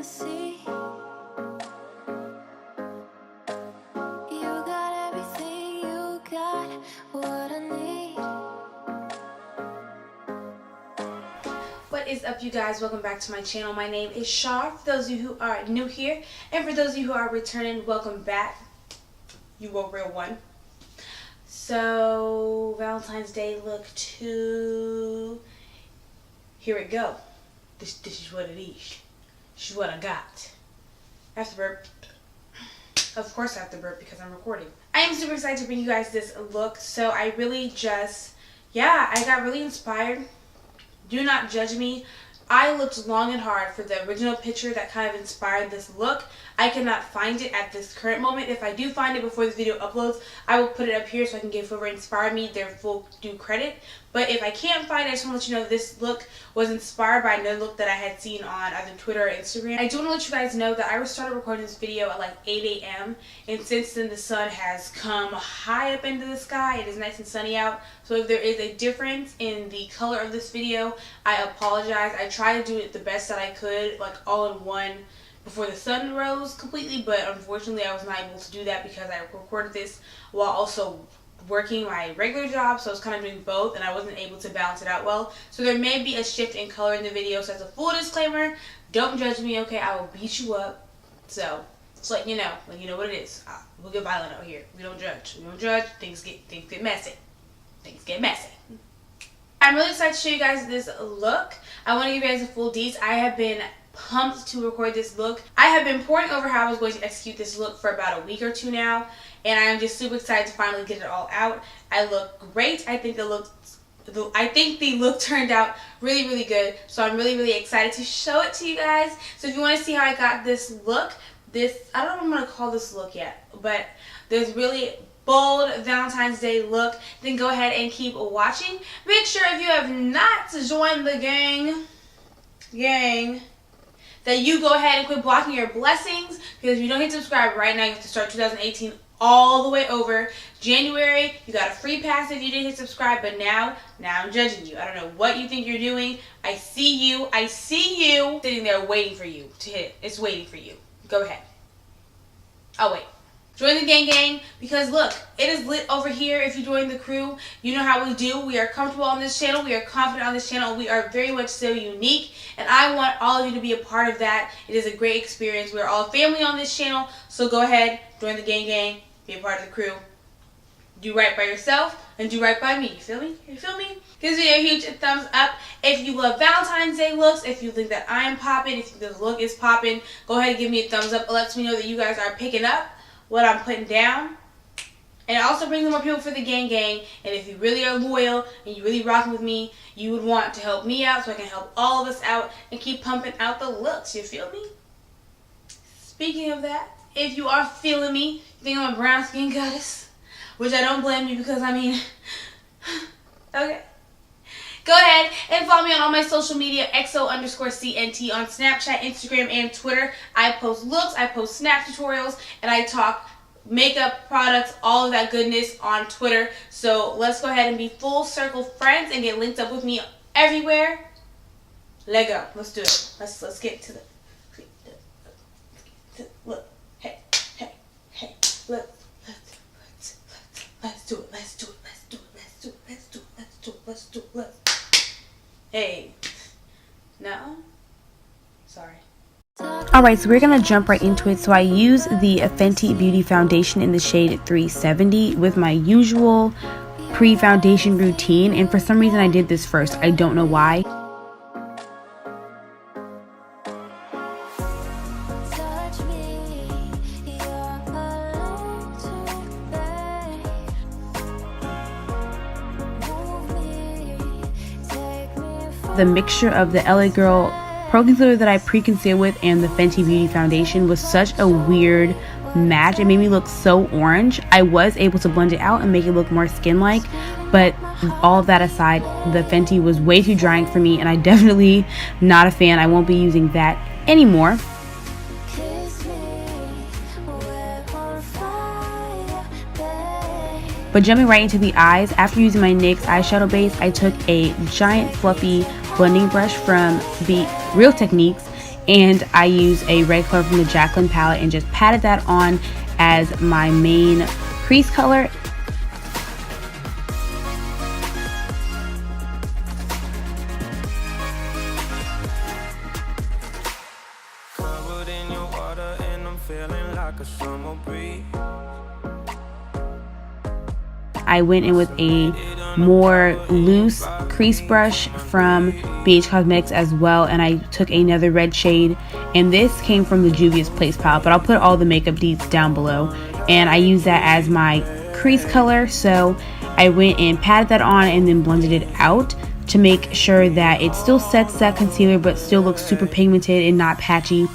see. You got everything, you got what I need. What is up, you guys? Welcome back to my channel. My name is Shaw. For those of you who are new here, and for those of you who are returning, welcome back. You a real one. So, Valentine's Day look 2. Here it go. This is what it is. This is what I got. I have to burp. Of course I have to burp because I'm recording. I am super excited to bring you guys this look. So I really just, I got really inspired. Do not judge me. I looked long and hard for the original picture that kind of inspired this look. I cannot find it at this current moment. If I do find it before the video uploads, I will put it up here so I can give whoever inspired me their full due credit. But if I can't find it, I just want to let you know this look was inspired by another look that I had seen on either Twitter or Instagram. I do want to let you guys know that I started recording this video at like 8 a.m. and since then the sun has come high up into the sky. It is nice and sunny out. So if there is a difference in the color of this video, I apologize. I tried to do it the best that I could, like all in one before the sun rose completely, but unfortunately I was not able to do that because I recorded this while also working my regular job, so I was kind of doing both and I wasn't able to balance it out well. So there may be a shift in color in the video, so as a full disclaimer, don't judge me, okay? I will beat you up. So just let you know what it is. We'll get violent out here. We don't judge. We don't judge. Things get messy. Things get messy. I'm really excited to show you guys this look. I want to give you guys a full deets. I have been pumped to record this look. I have been poring over how I was going to execute this look for about a week or two now, and I am just super excited to finally get it all out. I look great. I think the look turned out really, really good. So I'm really, really excited to show it to you guys. So if you want to see how I got this look, I don't know what I'm going to call this look yet, but there's really bold Valentine's Day look, then go ahead and keep watching. Make sure if you have not joined the gang, that you go ahead and quit blocking your blessings, because if you don't hit subscribe right now, you have to start 2018 all the way over. January, you got a free pass if you didn't hit subscribe, but now I'm judging you. I don't know what you think you're doing. I see you sitting there waiting for you to hit it. It's waiting for you. Go ahead. Oh, wait. Join the gang, because look, it is lit over here. If you join the crew, you know how we do. We are comfortable on this channel. We are confident on this channel. We are very much so unique, and I want all of you to be a part of that. It is a great experience. We are all family on this channel, so go ahead, join the gang, be a part of the crew. Do right by yourself and do right by me. You feel me? You feel me? Give this video a huge thumbs up. If you love Valentine's Day looks, if you think that I am popping, if this look is popping, go ahead and give me a thumbs up. It lets me know that you guys are picking up what I'm putting down, and it also brings more people for the gang. And if you really are loyal and you really rocking with me, you would want to help me out so I can help all of us out and keep pumping out the looks. You feel me? Speaking of that, if you are feeling me, you think I'm a brown skin goddess, which I don't blame you, because I mean, okay. Go ahead and follow me on all my social media, XO_CNT on Snapchat, Instagram, and Twitter. I post looks, I post snap tutorials, and I talk makeup products, all of that goodness on Twitter. So let's go ahead and be full circle friends and get linked up with me everywhere. Let go. Let's do it. Let's get to the look. Hey. Look. Let's do it. Hey. No? Sorry. Alright, so we're going to jump right into it. So I use the Fenty Beauty Foundation in the shade 370 with my usual pre-foundation routine. And for some reason I did this first. I don't know why. The mixture of the LA Girl Pro Concealer that I pre-concealed with and the Fenty Beauty Foundation was such a weird match. It made me look so orange. I was able to blend it out and make it look more skin-like, but all of that aside, the Fenty was way too drying for me, and I definitely not a fan. I won't be using that anymore. But jumping right into the eyes, after using my NYX eyeshadow base, I took a giant fluffy blending brush from the Real Techniques and I used a red color from the Jaclyn palette and just patted that on as my main crease color. Covered in your water and I'm feeling like a summer breeze. I went in with a more loose crease brush from BH Cosmetics as well, and I took another red shade, and this came from the Juvia's Place palette, but I'll put all the makeup deets down below, and I use that as my crease color. So I went and patted that on and then blended it out to make sure that it still sets that concealer but still looks super pigmented and not patchy.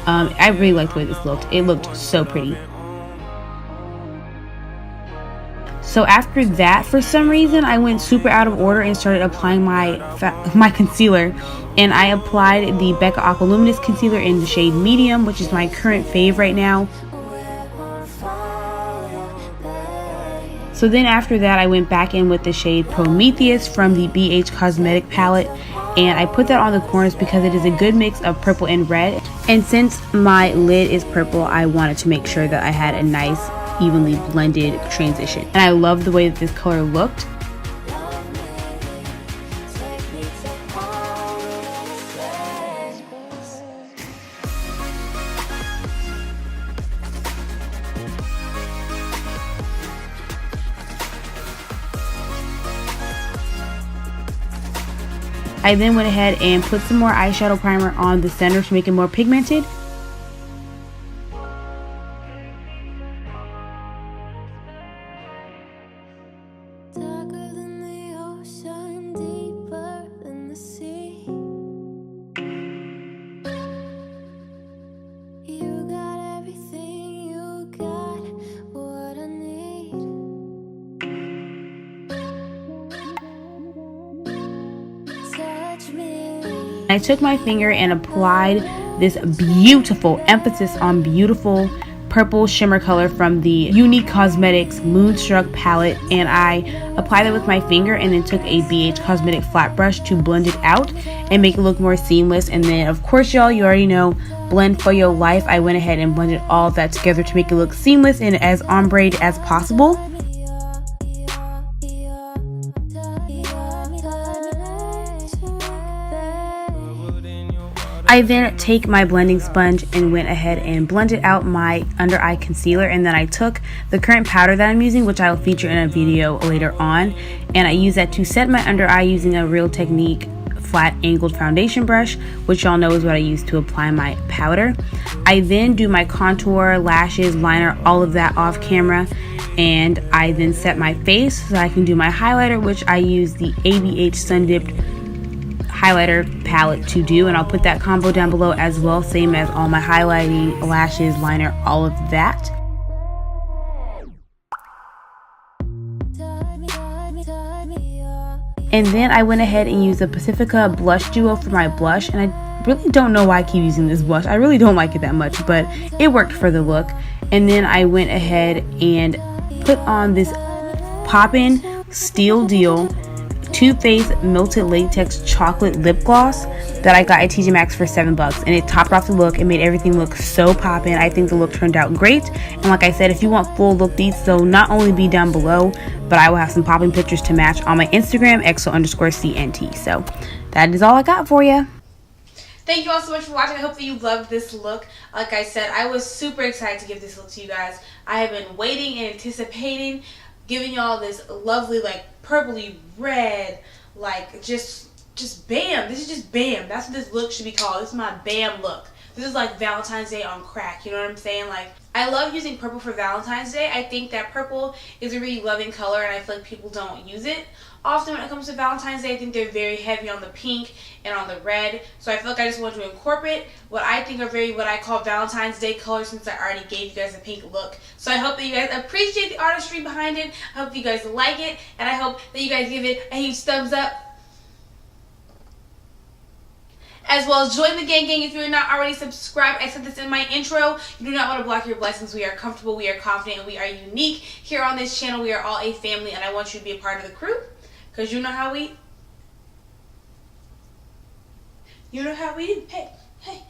I really liked the way this looked. It looked so pretty. So after that, for some reason, I went super out of order and started applying my concealer. And I applied the Becca Aqua Luminous Concealer in the shade Medium, which is my current fave right now. So then after that, I went back in with the shade Prometheus from the BH Cosmetic palette. And I put that on the corners because it is a good mix of purple and red. And since my lid is purple, I wanted to make sure that I had a nice evenly blended transition, and I love the way that this color looked. I then went ahead and put some more eyeshadow primer on the center to make it more pigmented. I took my finger and applied this beautiful, emphasis on beautiful, purple shimmer color from the Unique Cosmetics Moonstruck palette, and I applied it with my finger and then took a BH Cosmetic flat brush to blend it out and make it look more seamless. And then of course, y'all, you already know, blend for your life. I went ahead and blended all of that together to make it look seamless and as ombre as possible. I then take my blending sponge and went ahead and blended out my under eye concealer, and then I took the current powder that I'm using, which I will feature in a video later on, and I use that to set my under eye using a Real Technique flat angled foundation brush, which y'all know is what I use to apply my powder. I then do my contour, lashes, liner, all of that off camera, and I then set my face so I can do my highlighter, which I use the ABH Sun Dipped highlighter palette to do, and I'll put that combo down below as well, same as all my highlighting, lashes, liner, all of that. And then I went ahead and used the Pacifica Blush Duo for my blush, and I really don't know why I keep using this blush. I really don't like it that much, but it worked for the look. And then I went ahead and put on this Poppin' Steel Deal Too Faced Melted Latex Chocolate Lip Gloss that I got at TJ Maxx for $7, and it topped off the look. It made everything look so poppin'. I think the look turned out great, and like I said, if you want full look deets, they'll not only be down below, but I will have some popping pictures to match on my Instagram, exo_CNT. So that is all I got for you. Thank you all so much for watching. I hope that you loved this look. Like I said, I was super excited to give this look to you guys. I have been waiting and anticipating giving y'all this lovely, like, purpley red, like, just bam. This is just bam. That's what this look should be called. This is my bam look. This is like Valentine's Day on crack. You know what I'm saying? Like, I love using purple for Valentine's Day. I think that purple is a really loving color, and I feel like people don't use it often when it comes to Valentine's Day. I think they're very heavy on the pink and on the red. So I feel like I just want to incorporate what I think are what I call Valentine's Day colors, since I already gave you guys a pink look. So I hope that you guys appreciate the artistry behind it. I hope you guys like it, and I hope that you guys give it a huge thumbs up. As well as join the gang if you're not already subscribed. I said this in my intro. You do not want to block your blessings. We are comfortable, we are confident, and we are unique. Here on this channel, we are all a family, and I want you to be a part of the crew. Because you know how we... You know how we... Hey, hey.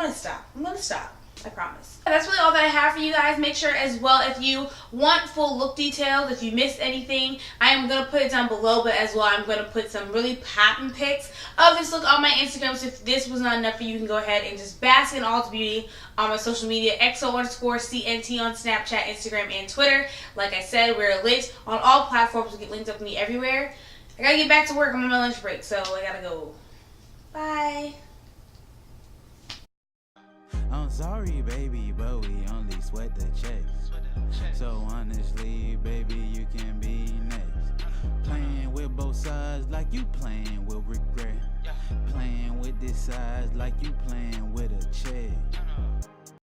gonna stop. I'm gonna stop. I promise. That's really all that I have for you guys. Make sure as well, if you want full look details, if you missed anything, I am going to put it down below, but as well, I'm going to put some really popping pics of this look on my Instagram. So if this was not enough for you, you can go ahead and just bask in all its beauty on my social media, XO_CNT on Snapchat, Instagram, and Twitter. Like I said, we're lit on all platforms. You get linked up with me everywhere. I gotta get back to work. I'm on my lunch break, so I gotta go. Bye. I'm sorry, baby, but we only sweat the checks. So honestly, baby, you can be next. Playing with both sides like you playing with regret. Playing with this size like you playing with a check.